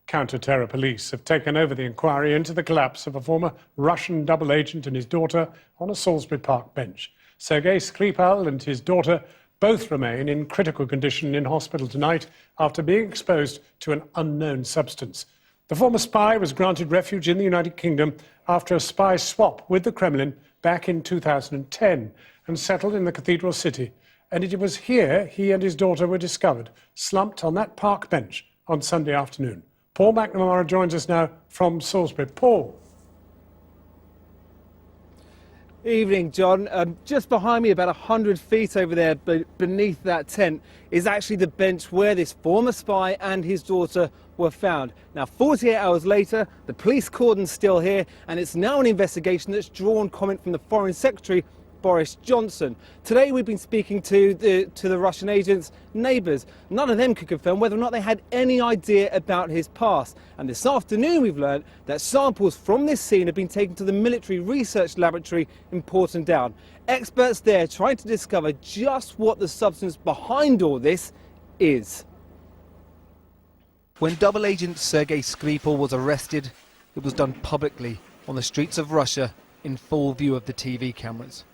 Counter-terror police have taken over the inquiry into the collapse of a former Russian double agent and his daughter on a Salisbury Park bench. Sergei Skripal and his daughter both remain in critical condition in hospital tonight after being exposed to an unknown substance. The former spy was granted refuge in the United Kingdom after a spy swap with the Kremlin back in 2010 and settled in the cathedral city. And it was here he and his daughter were discovered, slumped on that park bench on Sunday afternoon. Paul McNamara joins us now from Salisbury. Paul. Evening, John. Just behind me, about 100 feet over there, beneath that tent, is actually the bench where this former spy and his daughter were found. Now, 48 hours later, the police cordon's still here, and it's now an investigation that's drawn comment from the Foreign Secretary, Boris Johnson. Today we've been speaking to the Russian agent's neighbours. None of them could confirm whether or not they had any idea about his past. And this afternoon we've learned that samples from this scene have been taken to the military research laboratory in Porton Down. Experts there trying to discover just what the substance behind all this is. When double agent Sergei Skripal was arrested, it was done publicly on the streets of Russia in full view of the TV cameras.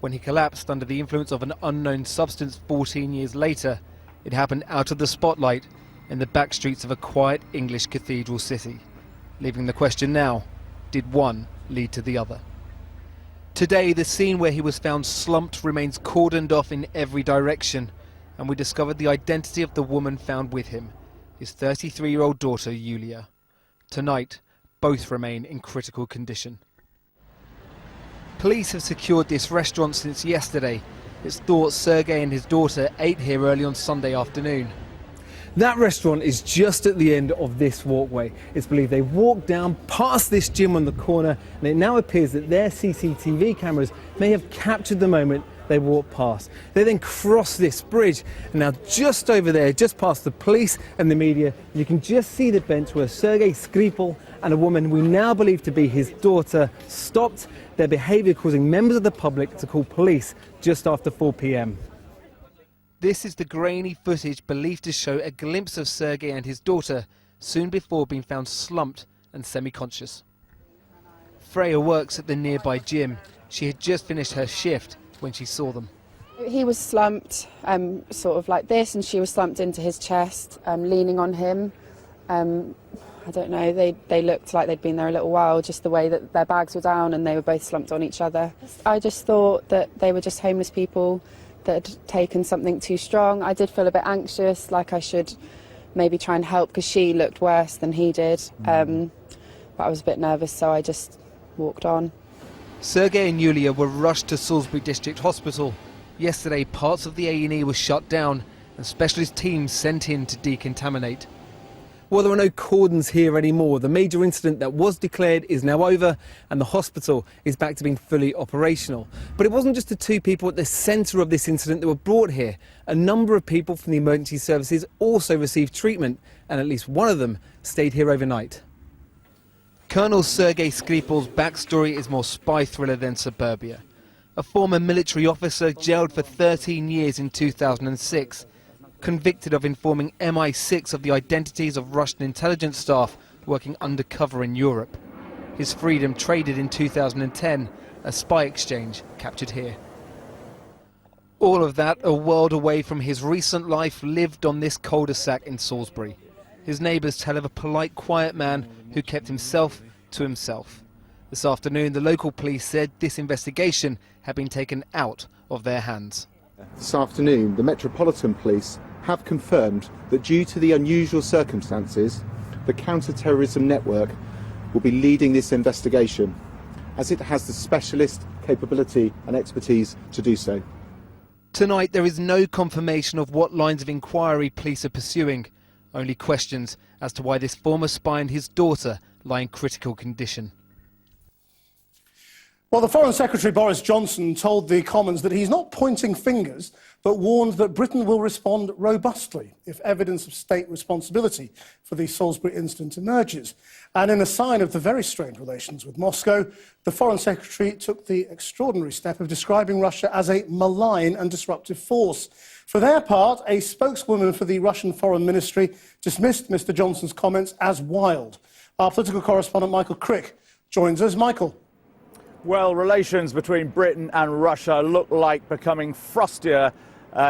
When he collapsed under the influence of an unknown substance 14 years later, it happened out of the spotlight in the back streets of a quiet English cathedral city, leaving the question now, did one lead to the other? Today, the scene where he was found slumped remains cordoned off in every direction, and we discovered the identity of the woman found with him, his 33-year-old daughter, Yulia. Tonight, both remain in critical condition. Police have secured this restaurant since yesterday. It's thought Sergei and his daughter ate here early on Sunday afternoon. That restaurant is just at the end of this walkway. It's believed they walked down past this gym on the corner, and it now appears that their CCTV cameras may have captured the moment they walked past. They then crossed this bridge, and now just over there, just past the police and the media, you can just see the bench where Sergei Skripal and a woman we now believe to be his daughter stopped, their behaviour causing members of the public to call police just after 4 p.m. This is the grainy footage believed to show a glimpse of Sergei and his daughter soon before being found slumped and semi-conscious. Freya works at the nearby gym. She had just finished her shift when she saw them. He was slumped sort of like this, and she was slumped into his chest, leaning on him. I don't know, they looked like they'd been there a little while, just the way that their bags were down and they were both slumped on each other. I just thought that they were just homeless people that had taken something too strong. I did feel a bit anxious, like I should maybe try and help, because she looked worse than he did. But I was a bit nervous, so I just walked on. Sergei and Yulia were rushed to Salisbury District Hospital. Yesterday, parts of the A&E were shut down and specialist teams sent in to decontaminate. Well, there are no cordons here anymore. The major incident that was declared is now over, and the hospital is back to being fully operational. But it wasn't just the two people at the centre of this incident that were brought here. A number of people from the emergency services also received treatment, and at least one of them stayed here overnight. Colonel Sergei Skripal's backstory is more spy thriller than suburbia. A former military officer jailed for 13 years in 2006. Convicted of informing MI6 of the identities of Russian intelligence staff working undercover in Europe. His freedom traded in 2010, a spy exchange captured here. All of that a world away from his recent life lived on this cul-de-sac in Salisbury. His neighbours tell of a polite, quiet man who kept himself to himself. This afternoon, the local police said this investigation had been taken out of their hands. This afternoon, the Metropolitan Police have confirmed that due to the unusual circumstances, the counter-terrorism network will be leading this investigation, as it has the specialist capability and expertise to do so. Tonight, there is no confirmation of what lines of inquiry police are pursuing, only questions as to why this former spy and his daughter lie in critical condition. Well, the Foreign Secretary Boris Johnson told the Commons that he's not pointing fingers, but warned that Britain will respond robustly if evidence of state responsibility for the Salisbury incident emerges. And in a sign of the very strained relations with Moscow, the Foreign Secretary took the extraordinary step of describing Russia as a malign and disruptive force. For their part, a spokeswoman for the Russian Foreign Ministry dismissed Mr. Johnson's comments as wild. Our political correspondent Michael Crick joins us. Michael. Well, relations between Britain and Russia look like becoming frostier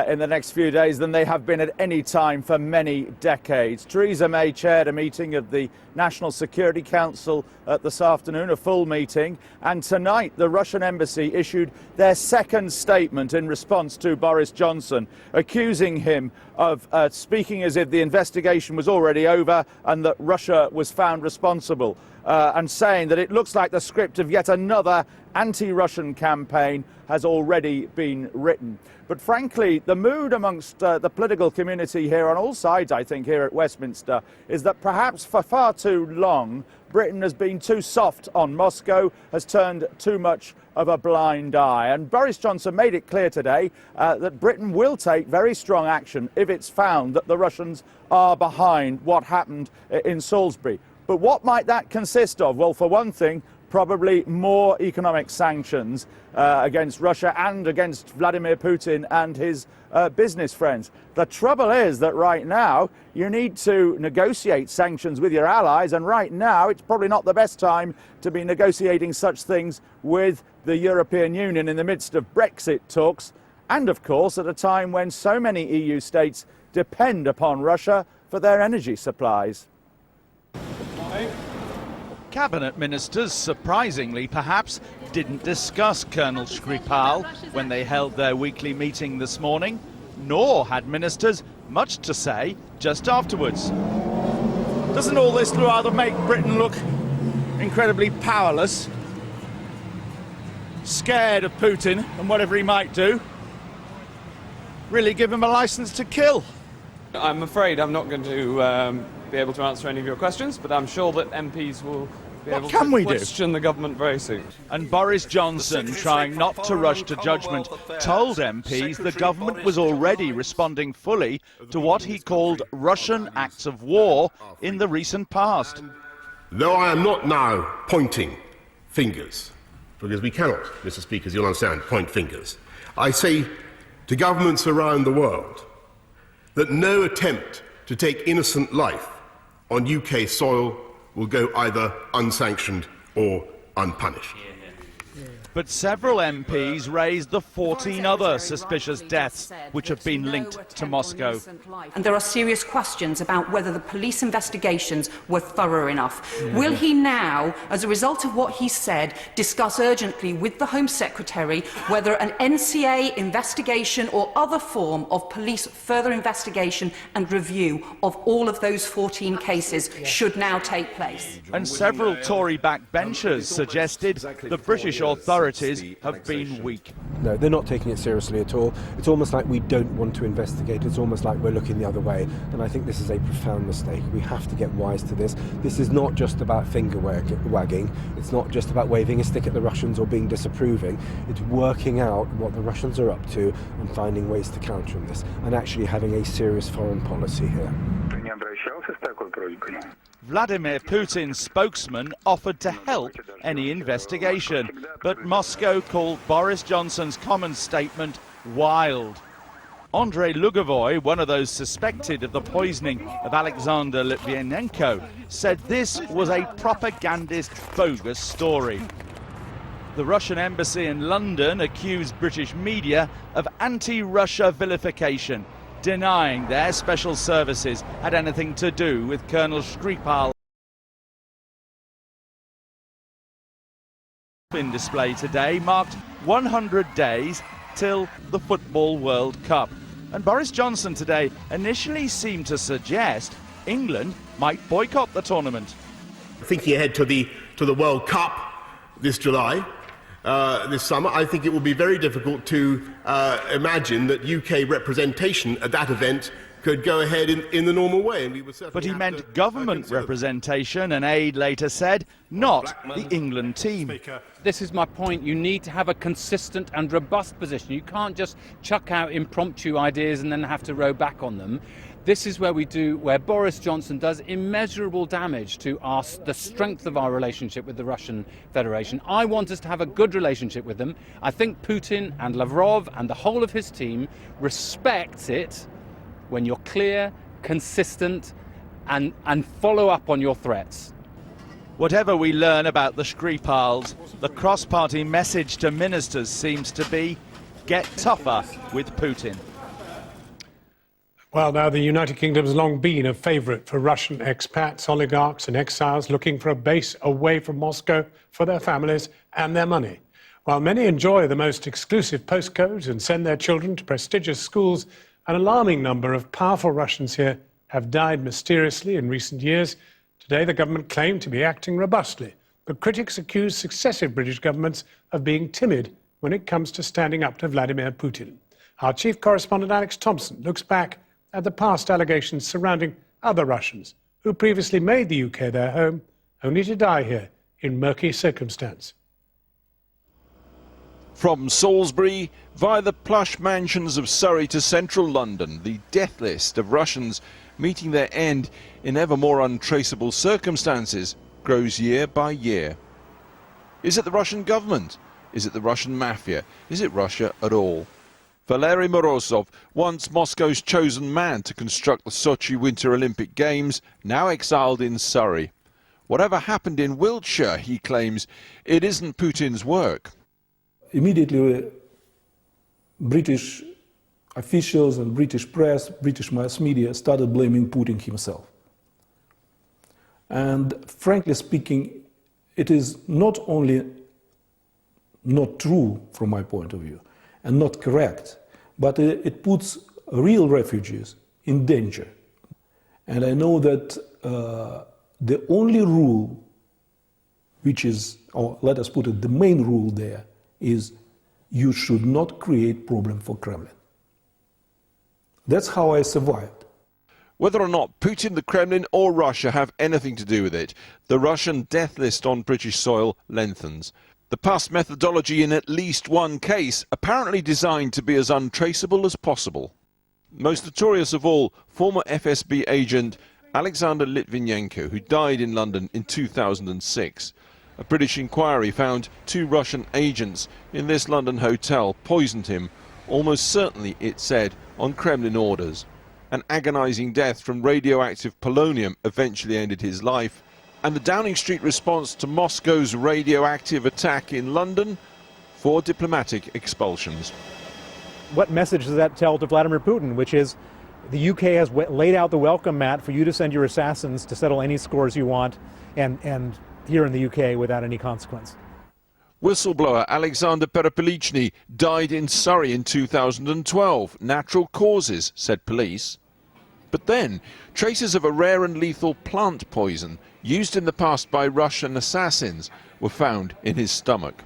in the next few days than they have been at any time for many decades. Theresa May chaired a meeting of the National Security Council this afternoon, a full meeting, and tonight the Russian embassy issued their second statement in response to Boris Johnson, accusing him of speaking as if the investigation was already over and that Russia was found responsible, and saying that it looks like the script of yet another anti-Russian campaign has already been written. But frankly, the mood amongst the political community here on all sides, I think, here at Westminster, is that perhaps for far too long, Britain has been too soft on Moscow, has turned too much of a blind eye. And Boris Johnson made it clear today that Britain will take very strong action if it's found that the Russians are behind what happened in Salisbury. But what might that consist of? Well, for one thing, probably more economic sanctions against Russia and against Vladimir Putin and his business friends. The trouble is that right now you need to negotiate sanctions with your allies, and right now it's probably not the best time to be negotiating such things with the European Union in the midst of Brexit talks, and of course at a time when so many EU states depend upon Russia for their energy supplies. Cabinet ministers, surprisingly perhaps, didn't discuss Colonel Skripal when they held their weekly meeting this morning, nor had ministers much to say just afterwards. Doesn't all this rather make Britain look incredibly powerless, scared of Putin and whatever he might do? Really give him a license to kill? I'm afraid I'm not going to be able to answer any of your questions, but I'm sure that MPs will be able to question the government very soon. And Boris Johnson, trying not to rush to judgment, told MPs the government was already responding fully to what he called Russian acts of war in the recent past. Though I am not now pointing fingers, because we cannot, Mr. Speaker, as you'll understand, point fingers, I say to governments around the world that no attempt to take innocent life on UK soil will go either unsanctioned or unpunished. But several MPs raised the 14 other suspicious deaths which have been linked to Moscow. And there are serious questions about whether the police investigations were thorough enough. Will he now, as a result of what he said, discuss urgently with the Home Secretary whether an NCA investigation or other form of police further investigation and review of all of those 14 cases should now take place? And several Tory backbenchers suggested the British authorities have been weak. No, they're not taking it seriously at all. It's almost like we don't want to investigate. It's almost like we're looking the other way. And I think this is a profound mistake. We have to get wise to this. This is not just about finger wagging. It's not just about waving a stick at the Russians or being disapproving. It's working out what the Russians are up to and finding ways to counter this and actually having a serious foreign policy here. Vladimir Putin's spokesman offered to help any investigation, but Moscow called Boris Johnson's common statement wild. Andrei Lugovoy, one of those suspected of the poisoning of Alexander Litvinenko, said this was a propagandist, bogus story. The Russian embassy in London accused British media of anti-Russia vilification, denying their special services had anything to do with Colonel Skripal. In display today marked 100 days till the Football World Cup. And Boris Johnson today initially seemed to suggest England might boycott the tournament. Thinking ahead to the World Cup this July, this summer, I think it will be very difficult to imagine that UK representation at that event could go ahead in the normal way. And we would certainly But he have meant to, government consider them. representation, an aide later said, not the England team. This is my point. You need to have a consistent and robust position. You can't just chuck out impromptu ideas and then have to row back on them. This is where Boris Johnson does immeasurable damage to the strength of our relationship with the Russian Federation. I want us to have a good relationship with them. I think Putin and Lavrov and the whole of his team respects it when you're clear, consistent, and follow up on your threats. Whatever we learn about the Skripals, the cross-party message to ministers seems to be, get tougher with Putin. Well, now the United Kingdom has long been a favourite for Russian expats, oligarchs and exiles looking for a base away from Moscow for their families and their money. While many enjoy the most exclusive postcodes and send their children to prestigious schools, an alarming number of powerful Russians here have died mysteriously in recent years. Today, the government claimed to be acting robustly, but critics accuse successive British governments of being timid when it comes to standing up to Vladimir Putin. Our chief correspondent, Alex Thompson, looks back at the past allegations surrounding other Russians who previously made the UK their home, only to die here in murky circumstance. From Salisbury, via the plush mansions of Surrey to central London, the death list of Russians meeting their end in ever more untraceable circumstances grows year by year. Is it the Russian government? Is it the Russian mafia? Is it Russia at all? Valery Morozov, once Moscow's chosen man to construct the Sochi Winter Olympic Games, now exiled in Surrey. Whatever happened in Wiltshire, he claims, it isn't Putin's work. Immediately, British officials and British press, British mass media started blaming Putin himself. And frankly speaking, it is not only not true from my point of view, and not correct, but it puts real refugees in danger. And I know that the only rule, which is, or let us put it, the main rule there, is you should not create problem for Kremlin. That's how I survived. Whether or not Putin, the Kremlin or Russia have anything to do with it, the Russian death list on British soil lengthens. The past methodology in at least one case apparently designed to be as untraceable as possible. Most notorious of all, former FSB agent Alexander Litvinenko, who died in London in 2006. A British inquiry found 2 Russian agents in this London hotel poisoned him, almost certainly, it said, on Kremlin orders. An agonizing death from radioactive polonium eventually ended his life. And the Downing Street response to Moscow's radioactive attack in London? 4 diplomatic expulsions. What message does that tell to Vladimir Putin, which is the UK has laid out the welcome mat for you to send your assassins to settle any scores you want, and here in the UK without any consequence? Whistleblower Alexander Perepelichny died in Surrey in 2012. Natural causes, said police. But then, traces of a rare and lethal plant poison used in the past by Russian assassins were found in his stomach.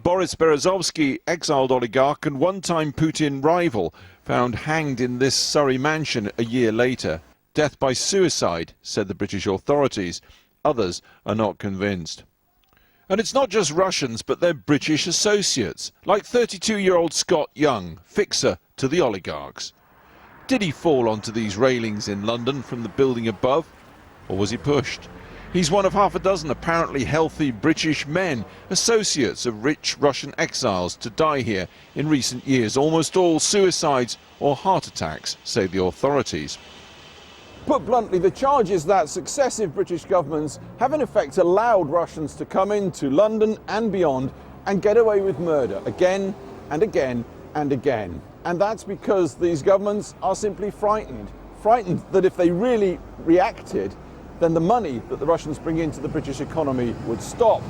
Boris Berezovsky, exiled oligarch and one-time Putin rival, found hanged in this Surrey mansion a year later. Death by suicide, said the British authorities. Others are not convinced. And it's not just Russians, but their British associates, like 32-year-old Scott Young, fixer to the oligarchs. Did he fall onto these railings in London from the building above, or was he pushed? He's one of half a dozen apparently healthy British men, associates of rich Russian exiles, to die here in recent years, almost all suicides or heart attacks, say the authorities. Put bluntly, the charge is that successive British governments have in effect allowed Russians to come into London and beyond and get away with murder again and again and again. And that's because these governments are simply frightened that if they really reacted, then the money that the Russians bring into the British economy would stop.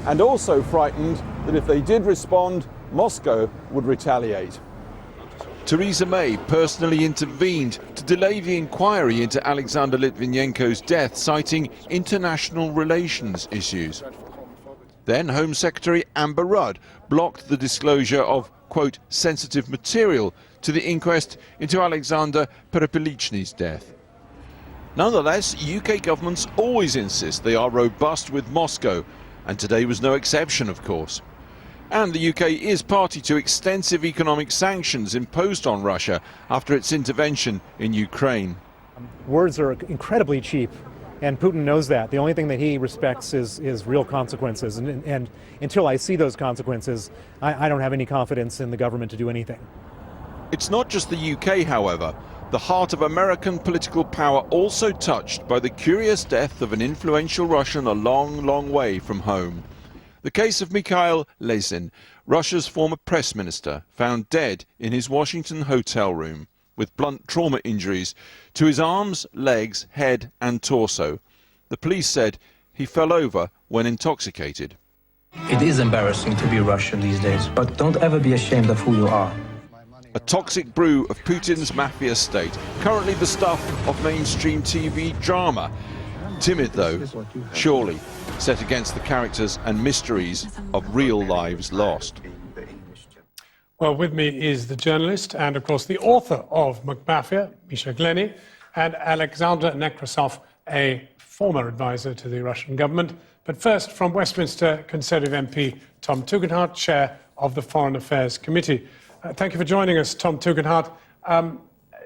And also frightened that if they did respond, Moscow would retaliate. Theresa May personally intervened to delay the inquiry into Alexander Litvinenko's death, citing international relations issues. Then Home Secretary Amber Rudd blocked the disclosure of quote, sensitive material to the inquest into Alexander Perepelichny's death. Nonetheless, UK governments always insist they are robust with Moscow, and today was no exception, of course. And the UK is party to extensive economic sanctions imposed on Russia after its intervention in Ukraine. Words are incredibly cheap, and Putin knows that. The only thing that he respects is real consequences, and until I see those consequences, I don't have any confidence in the government to do anything. It's not just the UK, however. The heart of American political power also touched by the curious death of an influential Russian a long, long way from home. The case of Mikhail Lesin, Russia's former press minister, found dead in his Washington hotel room with blunt trauma injuries to his arms, legs, head and torso. The police said he fell over when intoxicated. It is embarrassing to be Russian these days, but don't ever be ashamed of who you are. A toxic brew of Putin's mafia state, currently the stuff of mainstream TV drama. Timid though, surely, set against the characters and mysteries of real lives lost. Well, with me is the journalist and, of course, the author of McMafia, Misha Glenny, and Alexander Nekrasov, a former advisor to the Russian government. But first, from Westminster Conservative MP Tom Tugendhat, chair of the Foreign Affairs Committee. Thank you for joining us, Tom Tugendhat.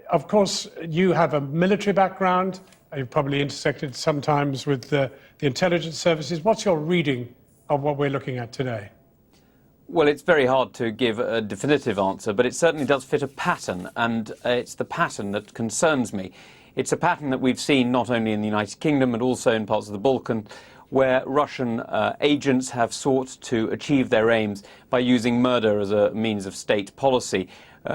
Of course, you have a military background. You've probably intersected sometimes with the intelligence services. What's your reading of what we're looking at today? Well, it's very hard to give a definitive answer, but it certainly does fit a pattern, and it's the pattern that concerns me. It's a pattern that we've seen not only in the United Kingdom, but also in parts of the Balkans, where Russian agents have sought to achieve their aims by using murder as a means of state policy.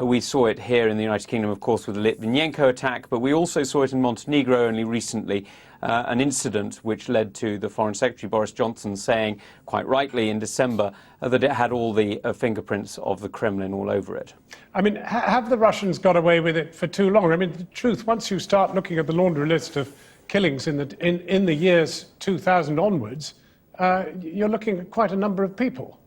We saw it here in the United Kingdom, of course, with the Litvinenko attack, but we also saw it in Montenegro only recently, an incident which led to the Foreign Secretary, Boris Johnson, saying, quite rightly in December, that it had all the fingerprints of the Kremlin all over it. I mean, have the Russians got away with it for too long? I mean, the truth, once you start looking at the laundry list of killings in the years 2000 onwards, you're looking at quite a number of people.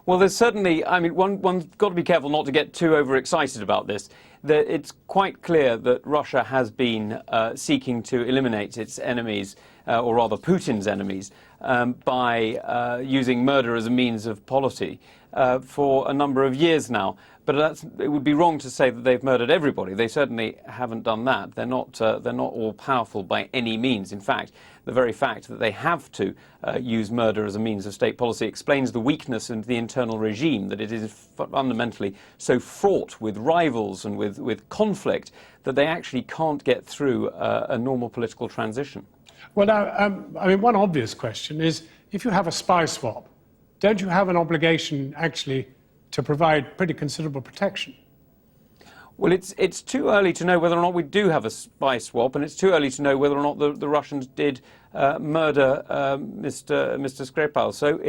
Well, there's certainly, I mean, one's got to be careful not to get too overexcited about this. It's quite clear that Russia has been seeking to eliminate its enemies, or rather Putin's enemies, by using murder as a means of policy for a number of years now. But it would be wrong to say that they've murdered everybody. They certainly haven't done that. They're not all powerful by any means. In fact, the very fact that they have to use murder as a means of state policy explains the weakness in the internal regime, that it is fundamentally so fraught with rivals and with conflict that they actually can't get through a normal political transition. Well, now, I mean, one obvious question is, if you have a spy swap, don't you have an obligation actually to provide pretty considerable protection? Well, it's too early to know whether or not we do have a spy swap, and it's too early to know whether or not the Russians did murder Mr. Skripal. So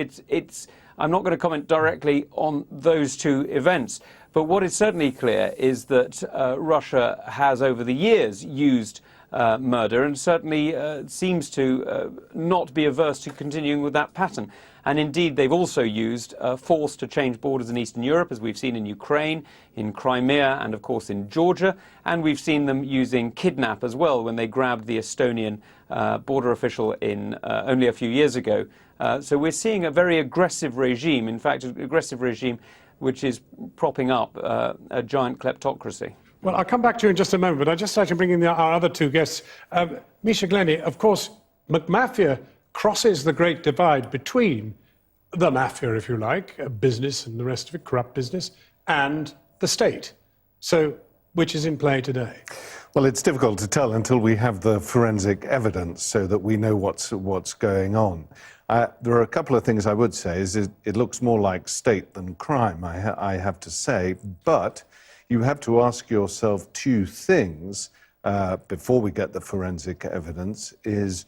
I'm not going to comment directly on those two events. But what is certainly clear is that Russia has, over the years, used murder and certainly seems to not be averse to continuing with that pattern. And indeed, they've also used force to change borders in Eastern Europe, as we've seen in Ukraine, in Crimea, and of course in Georgia. And we've seen them using kidnap as well, when they grabbed the Estonian border official in only a few years ago. So we're seeing a very aggressive regime, in fact, an aggressive regime which is propping up a giant kleptocracy. Well, I'll come back to you in just a moment, but I'd just like to bring in our other two guests. Misha Glenny, of course, McMafia crosses the great divide between the mafia, if you like, business and the rest of it, corrupt business, and the state. So, which is in play today? Well, it's difficult to tell until we have the forensic evidence so that we know what's going on. There are a couple of things I would say. It looks more like state than crime, I have to say, but you have to ask yourself two things before we get the forensic evidence, is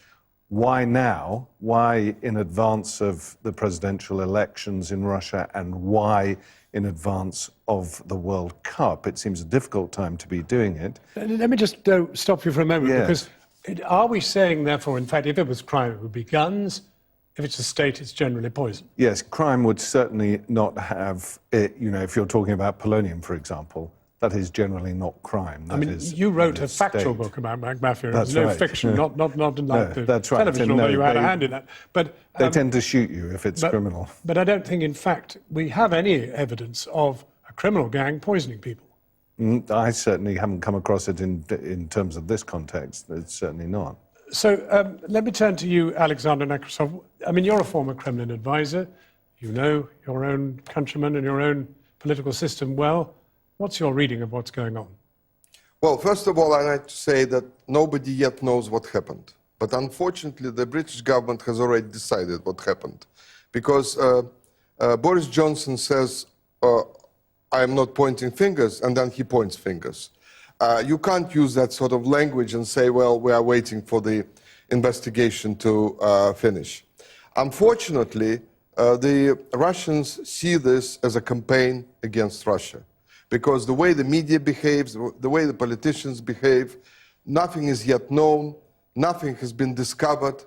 why now? Why in advance of the presidential elections in Russia, and why in advance of the World Cup? It seems a difficult time to be doing it. Let me just stop you for a moment, because are we saying, therefore, in fact, if it was crime, it would be guns, if it's a state, it's generally poison. Yes, crime would certainly not have, you know, if you're talking about polonium, for example, that is generally not crime. I mean, you wrote a factual book about mafia. It was no fiction, not like the that's right. television, although you had a hand in that. But they tend to shoot you if it's criminal. But I don't think, in fact, we have any evidence of a criminal gang poisoning people. I certainly haven't come across it in terms of this context. It's certainly not. So let me turn to you, Alexander Nekrasov. I mean, you're a former Kremlin advisor. You know your own countrymen and your own political system well. What's your reading of what's going on? Well, first of all, I'd like to say that nobody yet knows what happened. But unfortunately, the British government has already decided what happened. Because Boris Johnson says, I'm not pointing fingers, and then he points fingers. You can't use that sort of language and say, well, we are waiting for the investigation to finish. Unfortunately, the Russians see this as a campaign against Russia. Because the way the media behaves, the way the politicians behave, nothing is yet known, nothing has been discovered.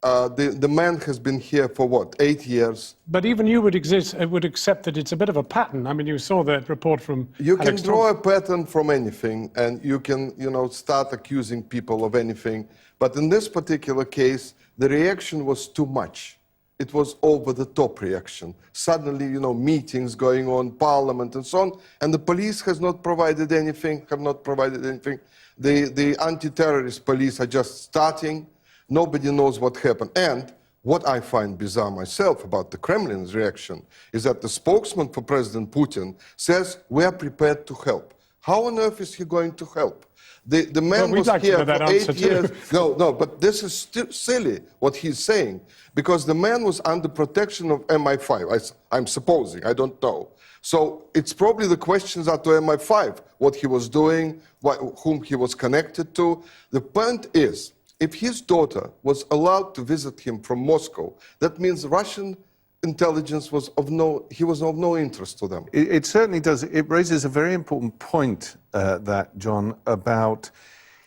The man has been here for what, 8 years? But even you would accept that it's a bit of a pattern. I mean, you saw that report from You can draw a pattern from anything, and you can, you know, start accusing people of anything. But in this particular case, the reaction was too much. It was over-the-top reaction. Suddenly, you know, meetings going on, parliament and so on, and the police has not provided anything, have not provided anything. The anti-terrorist police are just starting. Nobody knows what happened. And what I find bizarre myself about the Kremlin's reaction is that the spokesman for President Putin says, we are prepared to help. How on earth is he going to help? The man was here for 8 years. No, but this is still silly what he's saying, because the man was under protection of MI5. I'm supposing, I don't know. So it's probably the questions are to MI5, what he was doing, whom he was connected to. The point is, if his daughter was allowed to visit him from Moscow, that means Russian intelligence was of no interest to them. It certainly does. It raises a very important point, that John, about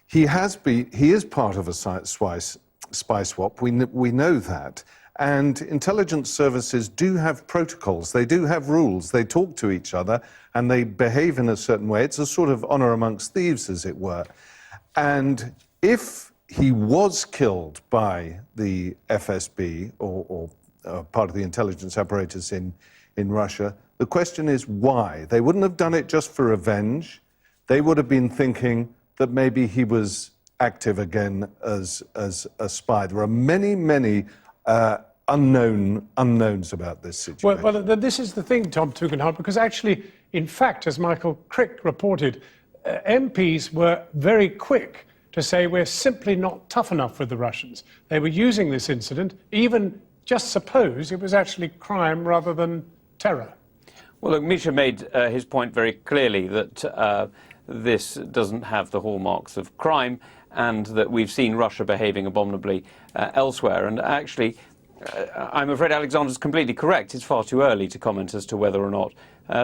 he is part of a spy swap. We know that, and intelligence services do have protocols. They do have rules. They talk to each other and they behave in a certain way. It's a sort of honor amongst thieves, as it were. And if he was killed by the FSB or part of the intelligence apparatus in Russia, the question is why? They wouldn't have done it just for revenge. They would have been thinking that maybe he was active again as a spy. There are many unknowns about this situation. Well, this is the thing, Tom Tugendhat, because actually, in fact, as Michael Crick reported, MPs were very quick to say we're simply not tough enough with the Russians. They were using this incident, even just suppose it was actually crime rather than terror. Well, look, Misha made his point very clearly that this doesn't have the hallmarks of crime and that we've seen Russia behaving abominably elsewhere. And actually, I'm afraid Alexander's completely correct. It's far too early to comment as to whether or not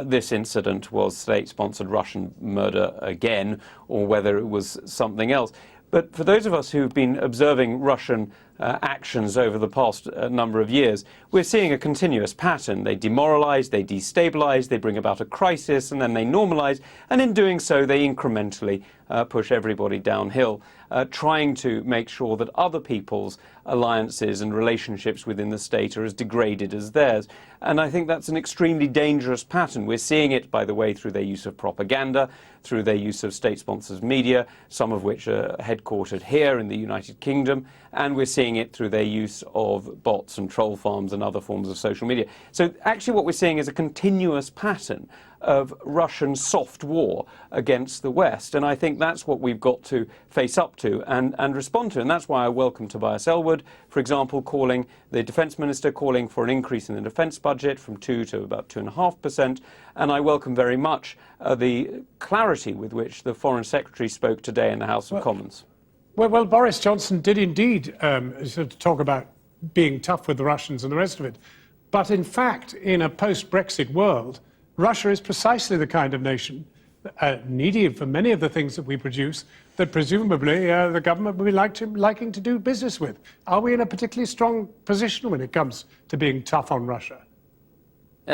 this incident was state-sponsored Russian murder again, or whether it was something else. But for those of us who've been observing Russian actions over the past number of years, we're seeing a continuous pattern. They demoralize, they destabilize, they bring about a crisis, and then they normalize, and in doing so, they incrementally push everybody downhill, trying to make sure that other people's alliances and relationships within the state are as degraded as theirs. And I think that's an extremely dangerous pattern. We're seeing it, by the way, through their use of propaganda, through their use of state-sponsored media, some of which are headquartered here in the United Kingdom, and we're seeing it through their use of bots and troll farms and other forms of social media. So actually what we're seeing is a continuous pattern of Russian soft war against the West. And I think that's what we've got to face up to and respond to. And that's why I welcome Tobias Ellwood, for example, calling the Defence Minister, calling for an increase in the defence budget from 2 to about 2.5%. And I welcome very much the clarity with which the Foreign Secretary spoke today in the House of Commons. Well, Boris Johnson did indeed sort of talk about being tough with the Russians and the rest of it. But in fact, in a post-Brexit world, Russia is precisely the kind of nation needy for many of the things that we produce that presumably the government will be liking to do business with. Are we in a particularly strong position when it comes to being tough on Russia?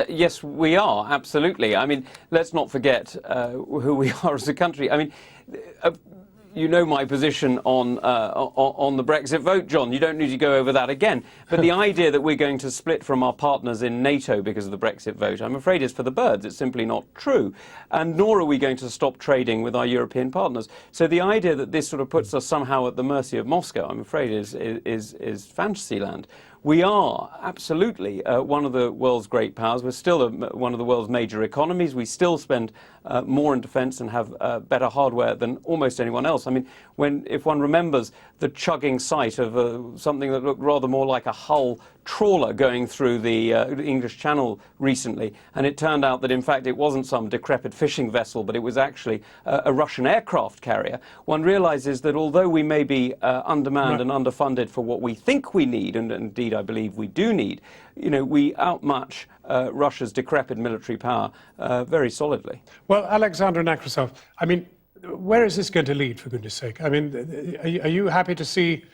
Yes, we are, absolutely. I mean, let's not forget who we are as a country. I mean, you know my position on the Brexit vote, John. You don't need to go over that again. But the idea that we're going to split from our partners in NATO because of the Brexit vote, I'm afraid is for the birds. It's simply not true. And nor are we going to stop trading with our European partners. So the idea that this sort of puts us somehow at the mercy of Moscow, I'm afraid, is fantasyland. We are absolutely one of the world's great powers. We're still one of the world's major economies. We still spend more in defence and have better hardware than almost anyone else. I mean, if one remembers the chugging sight of something that looked rather more like a Hull trawler going through the English Channel recently, and it turned out that in fact it wasn't some decrepit fishing vessel, but it was actually a Russian aircraft carrier, one realises that although we may be undermanned and underfunded for what we think we need, and indeed I believe we do need, you know, we outmatch Russia's decrepit military power very solidly. Well, Alexander Nekrasov, I mean, where is this going to lead, for goodness sake? I mean, are you happy to see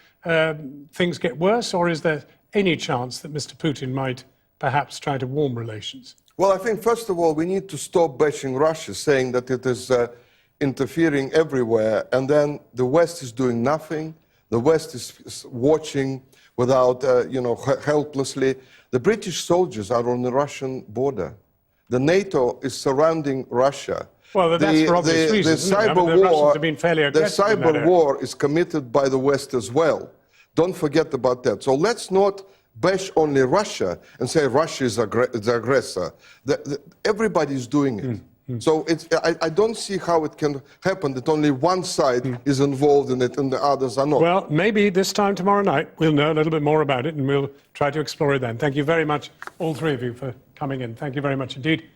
things get worse, or is there any chance that Mr. Putin might perhaps try to warm relations? Well, I think, first of all, we need to stop bashing Russia, saying that it is interfering everywhere, and then the West is doing nothing. The West is watching without, helplessly. The British soldiers are on the Russian border. The NATO is surrounding Russia. Well, that's for obvious reasons. The Russians have been fairly aggressive in that area. cyber war is committed by the West as well. Don't forget about that. So let's not bash only Russia and say Russia is the aggressor. Everybody is doing it. So I don't see how it can happen that only one side is involved in it and the others are not. Well, maybe this time tomorrow night we'll know a little bit more about it and we'll try to explore it then. Thank you very much, all three of you, for coming in. Thank you very much indeed.